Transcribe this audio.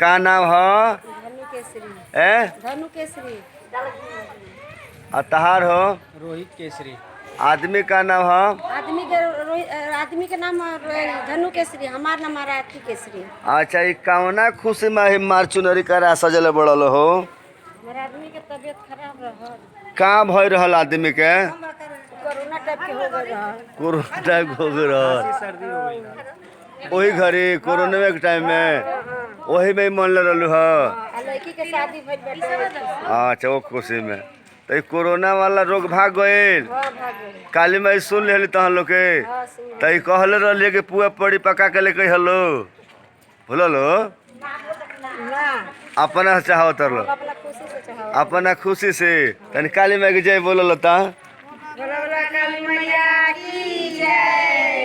का नाम है? धनु केसरी। धनु केसरी। अतहार हो? रोहित केसरी। आदमी का नाम है? आदमी के नाम धनु केसरी, हमार नाम आरती केसरी। अच्छा, ये कौना खुशी में मार चुनरी करा सजल बड़ल हो? हमारे आदमी के तबीयत खराब रहल। का भय रहल आदमी के? कोरोना टाइप के हो गए रहल। कोरोना टाइप हो गए रहल। सर्दी हो गई। वही घड़ी कोरोना के टाइम में वही में मन रहलू है। लड़की के शादी भइल बाटे। अच्छा, वो खुशी में तो ये कोरोना वाला रोग भाग गए। भाग गए। काली माई सुन ले तहन लोग के तो ये कहले रही कि पुआ पड़ी पका के लेके हलो भूललो ना अपना चाहो तरलो अपना खुशी से चाहो। अपना खुशी से तनी काली माई के जय बोललो ता। बोला काली मैया की जय।